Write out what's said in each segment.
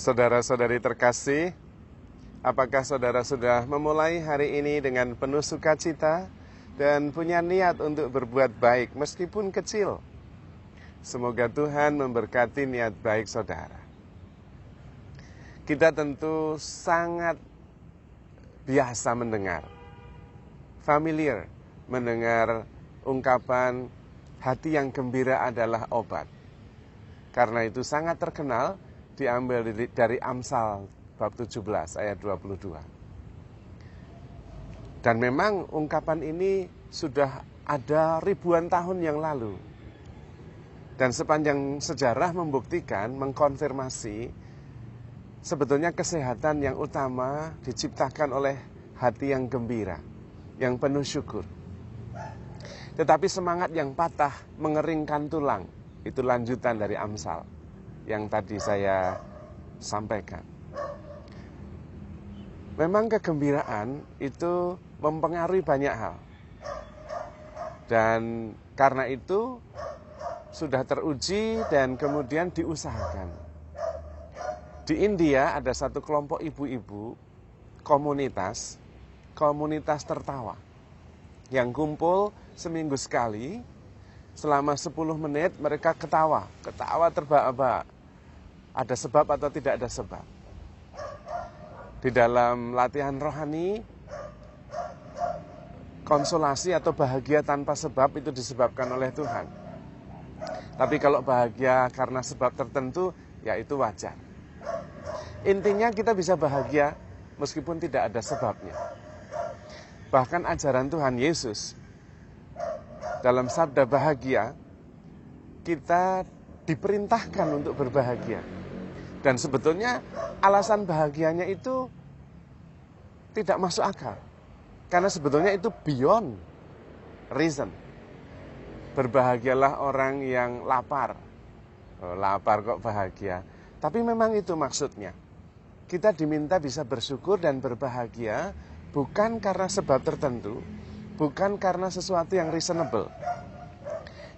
Saudara-saudari terkasih, apakah saudara sudah memulai hari ini dengan penuh sukacita dan punya niat untuk berbuat baik meskipun kecil? Semoga Tuhan memberkati niat baik saudara. Kita tentu sangat biasa mendengar, familiar mendengar ungkapan hati yang gembira adalah obat. Karena itu sangat terkenal, diambil dari Amsal bab 17 ayat 22. Dan memang ungkapan ini sudah ada ribuan tahun yang lalu. Dan sepanjang sejarah membuktikan, mengkonfirmasi, sebetulnya kesehatan yang utama diciptakan oleh hati yang gembira, yang penuh syukur. Tetapi semangat yang patah mengeringkan tulang, itu lanjutan dari Amsal yang tadi saya sampaikan. Memang kegembiraan itu mempengaruhi banyak hal. Dan karena itu sudah teruji dan kemudian diusahakan. Di India ada satu kelompok ibu-ibu komunitas tertawa yang kumpul seminggu sekali. Selama 10 menit mereka ketawa terbahak-bahak. Ada sebab atau tidak ada sebab. Di dalam latihan rohani, konsolasi atau bahagia tanpa sebab itu disebabkan oleh Tuhan. Tapi kalau bahagia karena sebab tertentu, ya itu wajar. Intinya kita bisa bahagia meskipun tidak ada sebabnya. Bahkan ajaran Tuhan Yesus dalam sabda bahagia, kita diperintahkan untuk berbahagia. Dan sebetulnya alasan bahagianya itu tidak masuk akal. Karena sebetulnya itu beyond reason. Berbahagialah orang yang lapar. Lapar kok bahagia. Tapi memang itu maksudnya. Kita diminta bisa bersyukur dan berbahagia bukan karena sebab tertentu, bukan karena sesuatu yang reasonable,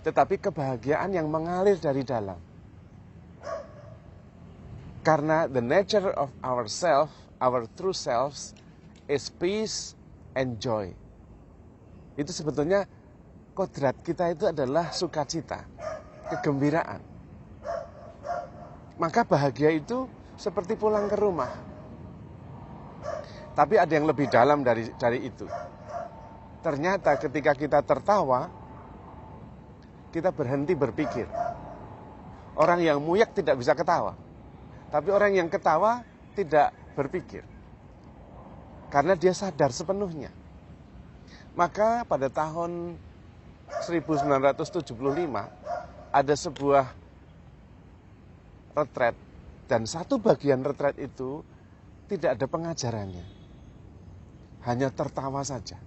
tetapi kebahagiaan yang mengalir dari dalam. Karena the nature of ourself, our true selves, is peace and joy. Itu sebetulnya kodrat kita itu adalah sukacita, kegembiraan. Maka bahagia itu seperti pulang ke rumah. Tapi ada yang lebih dalam dari itu. Ternyata ketika kita tertawa, kita berhenti berpikir. Orang yang muyak tidak bisa ketawa. Tapi orang yang ketawa tidak berpikir. Karena dia sadar sepenuhnya. Maka pada tahun 1975 ada sebuah retret. Dan satu bagian retret itu tidak ada pengajarannya. Hanya tertawa saja.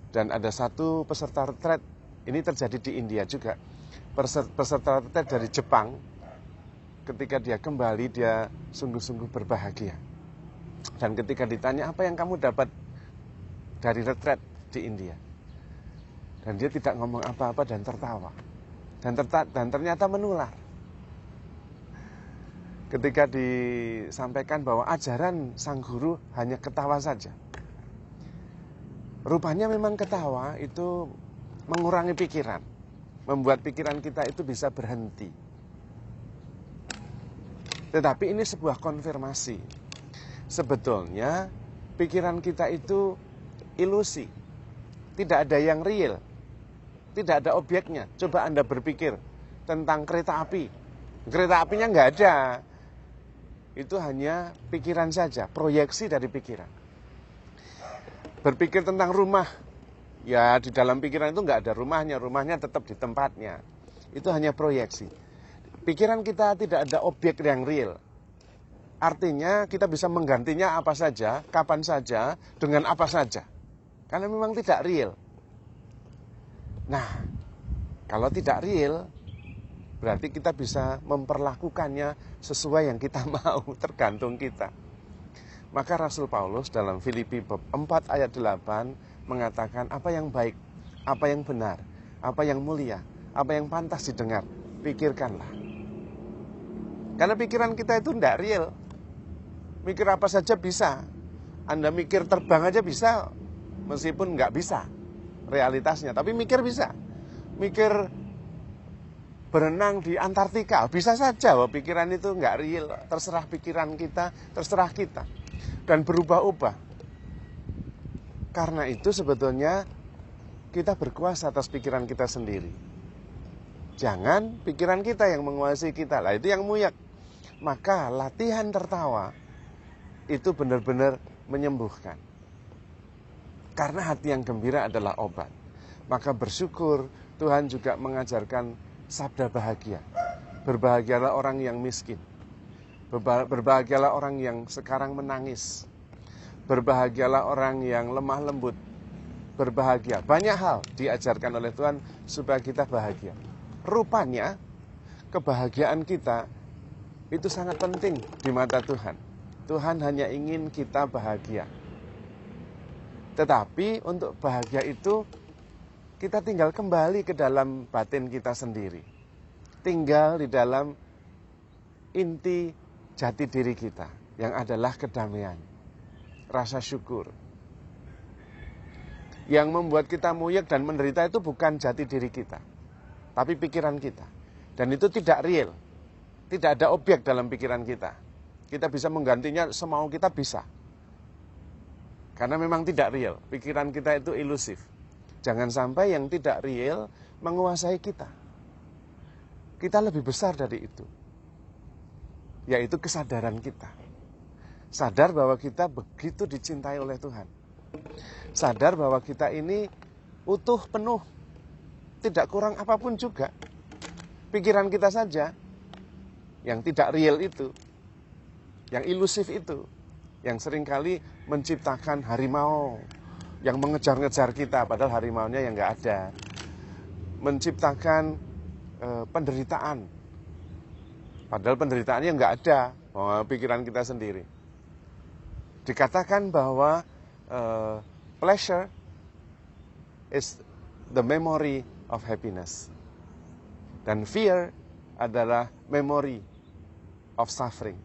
Dan ada satu peserta retret, ini terjadi di India juga. Peserta retret dari Jepang, ketika dia kembali, dia sungguh-sungguh berbahagia. Dan ketika ditanya, apa yang kamu dapat dari retret di India? Dan dia tidak ngomong apa-apa dan tertawa. Dan ternyata menular. Ketika disampaikan bahwa ajaran sang guru hanya ketawa saja. Rupanya memang ketawa itu mengurangi pikiran. Membuat pikiran kita itu bisa berhenti. Tetapi ini sebuah konfirmasi. Sebetulnya pikiran kita itu ilusi. Tidak ada yang real. Tidak ada objeknya. Coba Anda berpikir tentang kereta api. Kereta apinya nggak ada. Itu hanya pikiran saja, proyeksi dari pikiran. Berpikir tentang rumah, ya di dalam pikiran itu nggak ada rumahnya tetap di tempatnya. Itu hanya proyeksi. Pikiran kita tidak ada objek yang real. Artinya kita bisa menggantinya apa saja, kapan saja, dengan apa saja. Karena memang tidak real. Nah, kalau tidak real, berarti kita bisa memperlakukannya sesuai yang kita mau, tergantung kita. Maka Rasul Paulus dalam Filipi bab 4 ayat 8 mengatakan apa yang baik, apa yang benar, apa yang mulia, apa yang pantas didengar, pikirkanlah. Karena pikiran kita itu tidak real. Mikir apa saja bisa. Anda mikir terbang aja bisa, meskipun nggak bisa realitasnya. Tapi mikir bisa. Mikir berenang di Antartika, bisa saja bahwa pikiran itu nggak real. Terserah pikiran kita, terserah kita. Dan berubah-ubah. Karena itu sebetulnya kita berkuasa atas pikiran kita sendiri. Jangan pikiran kita yang menguasai kita. Lah itu yang muyak. Maka latihan tertawa itu benar-benar menyembuhkan. Karena hati yang gembira adalah obat. Maka bersyukur Tuhan juga mengajarkan sabda bahagia. Berbahagialah orang yang miskin. Berbahagialah orang yang sekarang menangis. Berbahagialah orang yang lemah lembut. Berbahagia. Banyak hal diajarkan oleh Tuhan supaya kita bahagia. Rupanya kebahagiaan kita itu sangat penting di mata Tuhan. Tuhan hanya ingin kita bahagia. Tetapi untuk bahagia itu kita tinggal kembali ke dalam batin kita sendiri. Tinggal di dalam inti jati diri kita yang adalah kedamaian, rasa syukur. Yang membuat kita muyak dan menderita itu bukan jati diri kita, tapi pikiran kita. Dan itu tidak real. Tidak ada objek dalam pikiran kita. Kita bisa menggantinya semau kita bisa. Karena memang tidak real. Pikiran kita itu ilusif. Jangan sampai yang tidak real menguasai kita. Kita lebih besar dari itu. Yaitu kesadaran kita. Sadar bahwa kita begitu dicintai oleh Tuhan. Sadar bahwa kita ini utuh, penuh. Tidak kurang apapun juga. Pikiran kita saja yang tidak real itu, yang ilusif itu, yang seringkali menciptakan harimau yang mengejar-ngejar kita, padahal harimaunya yang nggak ada. Menciptakan penderitaan, padahal penderitaannya nggak ada, pikiran kita sendiri. Dikatakan bahwa pleasure is the memory of happiness, dan fear adalah memory of suffering.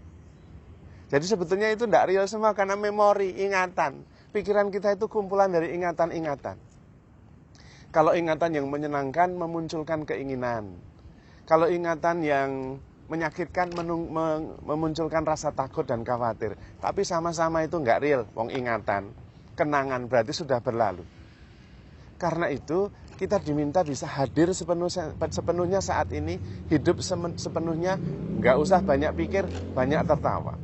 Jadi sebetulnya itu tidak real semua karena memori, ingatan. Pikiran kita itu kumpulan dari ingatan-ingatan. Kalau ingatan yang menyenangkan memunculkan keinginan. Kalau ingatan yang menyakitkan memunculkan rasa takut dan khawatir. Tapi sama-sama itu nggak real, wong ingatan. Kenangan berarti sudah berlalu. Karena itu kita diminta bisa hadir sepenuhnya saat ini, hidup sepenuhnya, nggak usah banyak pikir, banyak tertawa.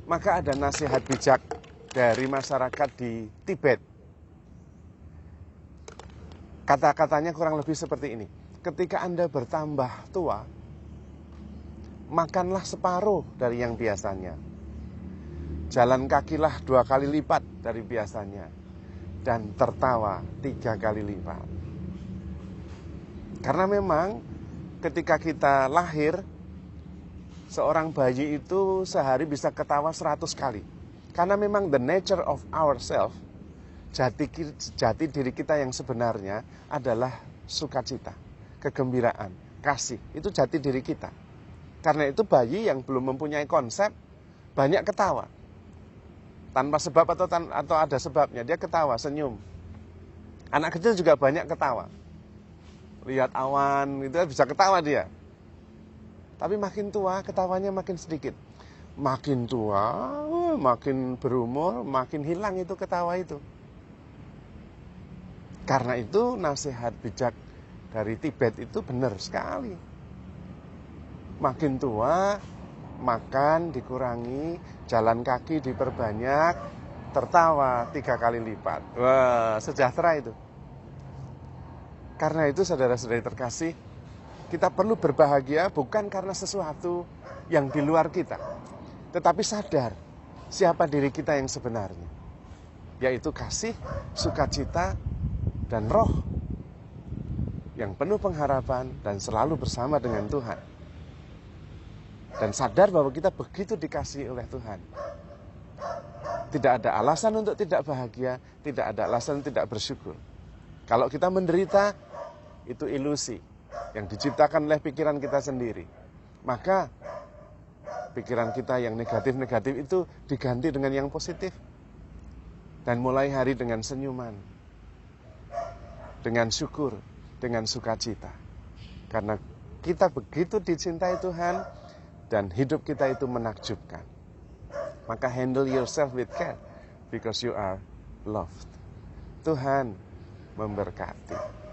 Maka ada nasihat bijak dari masyarakat di Tibet. Kata-katanya kurang lebih seperti ini. Ketika Anda bertambah tua, makanlah separuh dari yang biasanya. Jalan kakilah 2 kali lipat dari biasanya. Dan tertawa 3 kali lipat. Karena memang ketika kita lahir, seorang bayi itu sehari bisa ketawa 100 kali. Karena memang the nature of ourselves, jati diri kita yang sebenarnya adalah sukacita, kegembiraan, kasih. Itu jati diri kita. Karena itu bayi yang belum mempunyai konsep, banyak ketawa. Tanpa sebab atau ada sebabnya, dia ketawa, senyum. Anak kecil juga banyak ketawa. Lihat awan, itu bisa ketawa dia. Tapi makin tua, ketawanya makin sedikit. Makin tua, makin berumur, makin hilang itu ketawa itu. Karena itu nasihat bijak dari Tibet itu benar sekali. Makin tua, makan dikurangi, jalan kaki diperbanyak, tertawa 3 kali lipat. Wah, sejahtera itu. Karena itu saudara-saudari terkasih, kita perlu berbahagia bukan karena sesuatu yang di luar kita, tetapi sadar siapa diri kita yang sebenarnya, yaitu kasih, sukacita, dan roh yang penuh pengharapan dan selalu bersama dengan Tuhan. Dan sadar bahwa kita begitu dikasihi oleh Tuhan. Tidak ada alasan untuk tidak bahagia, tidak ada alasan tidak bersyukur. Kalau kita menderita, itu ilusi yang diciptakan oleh pikiran kita sendiri. Maka pikiran kita yang negatif-negatif itu diganti dengan yang positif. Dan mulai hari dengan senyuman, dengan syukur, dengan sukacita. Karena kita begitu dicintai Tuhan dan hidup kita itu menakjubkan. Maka handle yourself with care because you are loved. Tuhan memberkati.